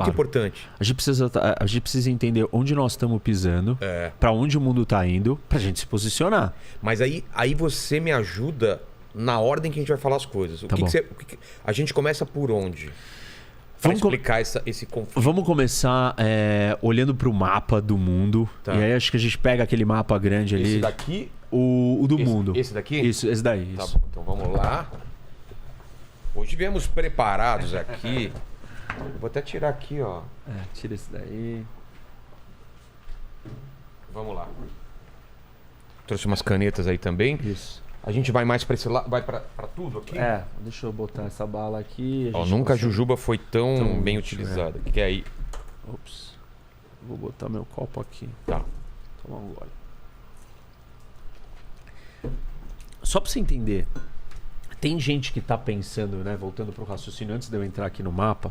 Claro. Importante. A gente precisa entender onde nós estamos pisando, para onde o mundo está indo, para a gente se posicionar. Mas aí você me ajuda na ordem que a gente vai falar as coisas. A gente começa por onde? Para explicar esse conflito. Vamos começar olhando para o mapa do mundo. Tá. E aí acho que a gente pega aquele mapa grande ali. Esse daqui? O do mundo. Esse daqui? Isso, esse daí. Tá isso. bom, então vamos lá. Hoje viemos preparados aqui. Vou até tirar aqui, ó. Tira esse daí. Vamos lá. Trouxe umas canetas aí também. Isso. A gente vai mais para esse lado, vai para tudo aqui? Deixa eu botar essa bala aqui. Nunca a jujuba foi tão bem utilizada. O que é aí? Ops. Vou botar meu copo aqui. Tá. Toma um gole. Só para você entender, tem gente que tá pensando, né? Voltando pro raciocínio, antes de eu entrar aqui no mapa,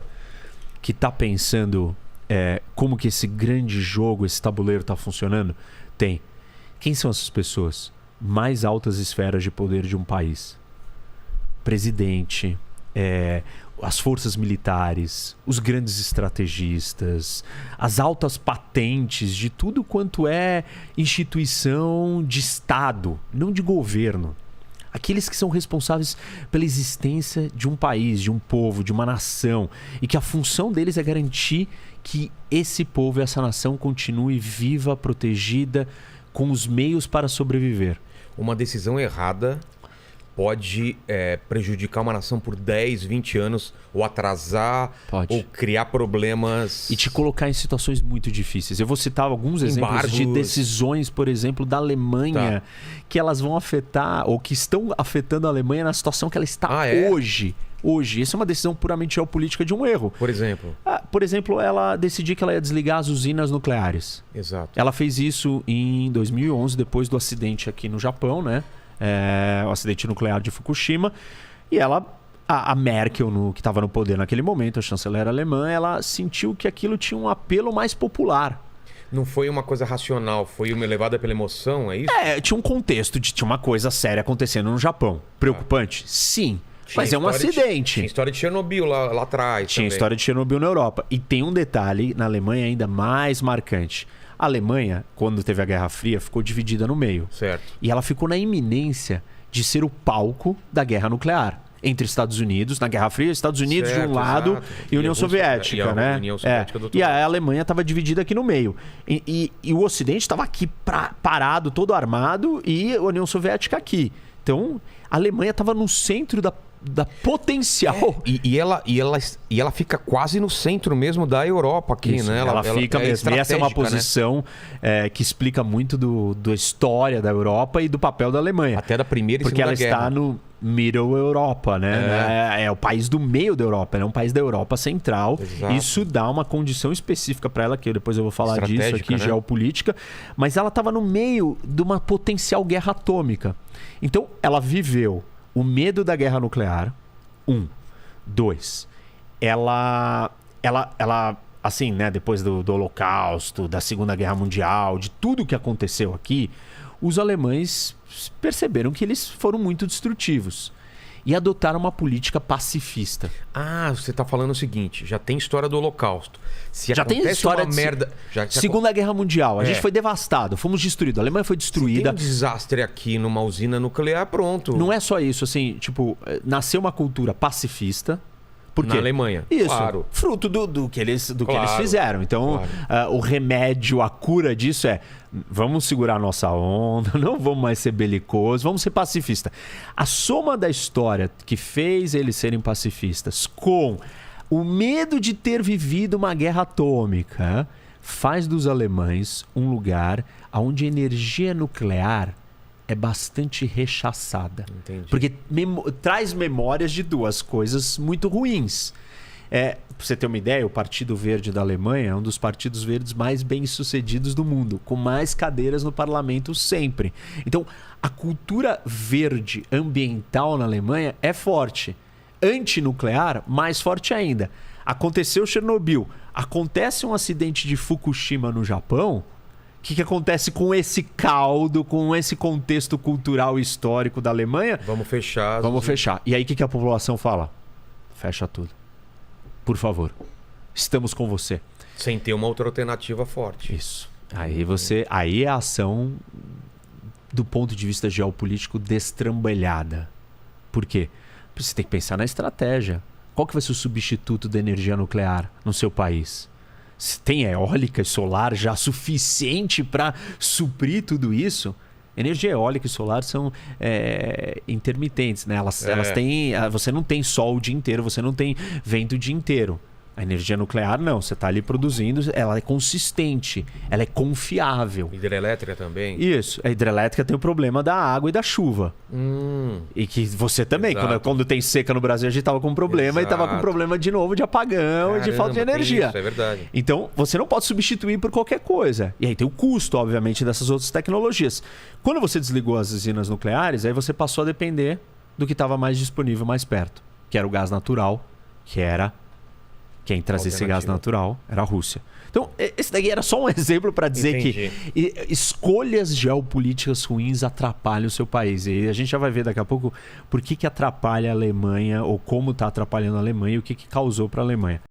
que tá pensando como que esse grande jogo, esse tabuleiro tá funcionando. Tem. Quem são essas pessoas? Mais altas esferas de poder de um país. Presidente, as forças militares, os grandes estrategistas, as altas patentes de tudo quanto é instituição de Estado, não de governo. Aqueles que são responsáveis pela existência de um país, de um povo, de uma nação, e que a função deles é garantir que esse povo e essa nação continue viva, protegida, com os meios para sobreviver. Uma decisão errada pode prejudicar uma nação por 10, 20 anos, ou atrasar, ou criar problemas. E te colocar em situações muito difíceis. Eu vou citar alguns exemplos de decisões, por exemplo, da Alemanha, que elas vão afetar, ou que estão afetando a Alemanha na situação que ela está hoje. Hoje. Isso é uma decisão puramente geopolítica de um erro. Por exemplo? Por exemplo, ela decidiu que ela ia desligar as usinas nucleares. Exato. Ela fez isso em 2011, depois do acidente aqui no Japão, né? O acidente nuclear de Fukushima. E a Merkel, que estava no poder naquele momento, a chanceler alemã, ela sentiu que aquilo tinha um apelo mais popular. Não foi uma coisa racional, foi uma levada pela emoção, é isso? Tinha um contexto, tinha uma coisa séria acontecendo no Japão. Preocupante? Sim. Mas é um acidente. Tinha história de Chernobyl lá atrás. Tinha história de Chernobyl na Europa. E tem um detalhe na Alemanha ainda mais marcante. A Alemanha, quando teve a Guerra Fria, ficou dividida no meio. Certo. E ela ficou na iminência de ser o palco da guerra nuclear. Entre Estados Unidos, na Guerra Fria, Estados Unidos de um lado e União Soviética, né? União Soviética do outro e lado. a Alemanha estava dividida aqui no meio. E o Ocidente estava aqui parado, todo armado, e a União Soviética aqui. Então, a Alemanha estava no centro da potencial. E ela fica quase no centro mesmo da Europa aqui, Isso, né? Ela fica mesmo. E essa é uma posição que explica muito da história da Europa e do papel da Alemanha. Até da Primeira e Porque Segunda Guerra. Porque ela está no Middle Europa, né? É o país do meio da Europa, é um país da Europa Central. Exato. Isso dá uma condição específica para ela, que depois eu vou falar disso aqui, né? geopolítica. Mas ela estava no meio de uma potencial guerra atômica. Então, ela viveu o medo da guerra nuclear. 2. Ela assim, né, depois do Holocausto, da Segunda Guerra Mundial, de tudo que aconteceu aqui, os alemães perceberam que eles foram muito destrutivos e adotaram uma política pacifista. Você está falando o seguinte, já tem história do Holocausto. Já tem história de merda. Segunda Guerra Mundial, a gente foi devastado, fomos destruídos, a Alemanha foi destruída. Se tem um desastre aqui numa usina nuclear, pronto. Não é só isso, assim, tipo, nasceu uma cultura pacifista. Por quê? Na Alemanha. Isso, claro. Fruto do que eles fizeram. Então, o remédio, a cura disso vamos segurar a nossa onda, não vamos mais ser belicosos, vamos ser pacifistas. A soma da história que fez eles serem pacifistas com o medo de ter vivido uma guerra atômica faz dos alemães um lugar onde a energia nuclear é bastante rechaçada. Entendi. Porque traz memórias de duas coisas muito ruins. Pra você ter uma ideia, o Partido Verde da Alemanha é um dos partidos verdes mais bem-sucedidos do mundo, com mais cadeiras no parlamento sempre. Então, a cultura verde ambiental na Alemanha é forte. Antinuclear, mais forte ainda. Aconteceu Chernobyl, acontece um acidente de Fukushima no Japão. O que acontece com esse caldo, com esse contexto cultural e histórico da Alemanha? Vamos fechar. Vamos fechar. E aí o que a população fala? Fecha tudo. Por favor. estamos com você. Sem ter uma outra alternativa forte. Isso. Aí é a ação, do ponto de vista geopolítico, destrambelhada. Por quê? Porque você tem que pensar na estratégia. Qual que vai ser o substituto da energia nuclear no seu país? Se tem eólica e solar já suficiente para suprir tudo isso? Energia eólica e solar são intermitentes, né? Elas têm. Você não tem sol o dia inteiro, você não tem vento o dia inteiro. A energia nuclear não, você está ali produzindo, ela é consistente, ela é confiável. Hidrelétrica também? Isso, a hidrelétrica tem o problema da água e da chuva. E que você também, quando tem seca no Brasil, a gente estava com problema. Exato. E estava com problema de novo de apagão. Caramba, e de falta de energia. Isso, é verdade. Então, você não pode substituir por qualquer coisa. E aí tem o custo, obviamente, dessas outras tecnologias. Quando você desligou as usinas nucleares, aí você passou a depender do que estava mais disponível, mais perto, que era o gás natural, que era... Quem trazia esse gás natural era a Rússia. Então, esse daqui era só um exemplo para dizer que escolhas geopolíticas ruins atrapalham o seu país. E a gente já vai ver daqui a pouco por que atrapalha a Alemanha, ou como está atrapalhando a Alemanha e o que causou para a Alemanha.